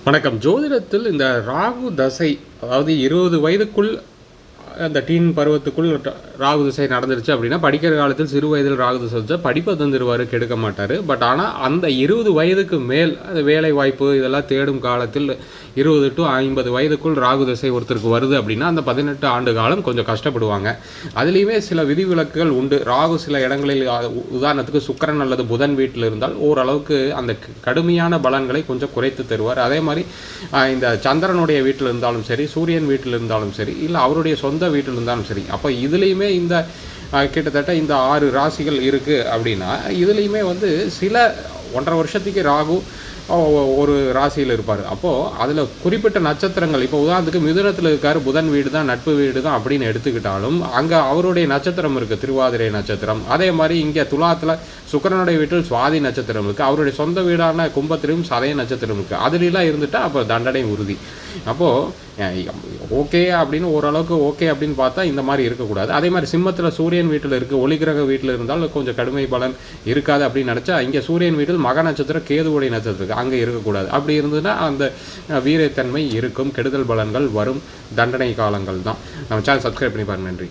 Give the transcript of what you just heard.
வணக்கம். ஜோதிடத்தில் இந்த ராகு தசை, அதாவது 20 வயதுக்குள் அந்த டீன் பருவத்துக்குள் ராகு திசை நடந்துருச்சு அப்படின்னா, படிக்கிற காலத்தில் சிறு வயதில் ராகு திசை வச்சா படிப்பை தந்துடுவார், கெடுக்க மாட்டார். பட் ஆனால் அந்த 20 வயதுக்கு மேல் அது வேலை வாய்ப்பு இதெல்லாம் தேடும் காலத்தில் 20 to 50 வயதுக்குள் ராகு திசை ஒருத்தருக்கு வருது அப்படின்னா, அந்த 18 ஆண்டு காலம் கொஞ்சம் கஷ்டப்படுவாங்க. அதுலேயுமே சில விதிவிலக்குகள் உண்டு. ராகு சில இடங்களில், உதாரணத்துக்கு சுக்கிரன் அல்லது புதன் வீட்டில் இருந்தால் ஓரளவுக்கு அந்த கடுமையான பலன்களை கொஞ்சம் குறைத்து தருவார். அதே மாதிரி இந்த சந்திரனுடைய வீட்டில் இருந்தாலும் சரி, சூரியன் வீட்டில் இருந்தாலும் சரி, இல்லை அவருடைய சொந்த வீட்டில் இருந்தாலும் சரி. அப்போ இதுலேயுமே இந்த கிட்டத்தட்ட இந்த 6 ராசிகள் இருக்குது அப்படின்னா, இதுலேயுமே சில 1.5 வருஷத்துக்கு ராகு ஒரு ராசியில் இருப்பார். அப்போது அதில் குறிப்பிட்ட நட்சத்திரங்கள், இப்போ உதாரணத்துக்கு மிதுனத்தில் இருக்கார், புதன் வீடு தான், நட்பு வீடு தான் அப்படின்னு எடுத்துக்கிட்டாலும் அங்கே அவருடைய நட்சத்திரம் இருக்குது, திருவாதிரை நட்சத்திரம். அதே மாதிரி இங்கே துலாத்தில் சுக்கிரனுடைய வீட்டில் சுவாதி நட்சத்திரம் இருக்குது, அவருடைய சொந்த வீடான கும்பத்திலும் சதய நட்சத்திரம் இருக்குது. அதுலாம் இருந்துட்டால் அப்போ தண்டனை உறுதி. அப்போது ஓகே அப்படின்னு ஓரளவுக்கு ஓகே அப்படின்னு பார்த்தா இந்த மாதிரி இருக்கக்கூடாது. அதே மாதிரி சிம்மத்தில் சூரியன் வீட்டில் இருக்குது, ஒளிகிரக வீட்டில் இருந்தால் கொஞ்சம் கடுமை பலன் இருக்காது அப்படின்னு நினச்சா, இங்கே சூரியன் வீட்டில் மக நட்சத்திரம், கேதுவுடைய நட்சத்திரம் அங்கே இருக்கக்கூடாது. அப்படி இருந்ததுன்னா அந்த வீரத்தன்மை இருக்கும், கெடுதல் பலன்கள் வரும், தண்டனை காலங்கள் தான். நம்ம சேனல் சப்ஸ்கிரைப் பண்ணி பாருங்கள். நன்றி.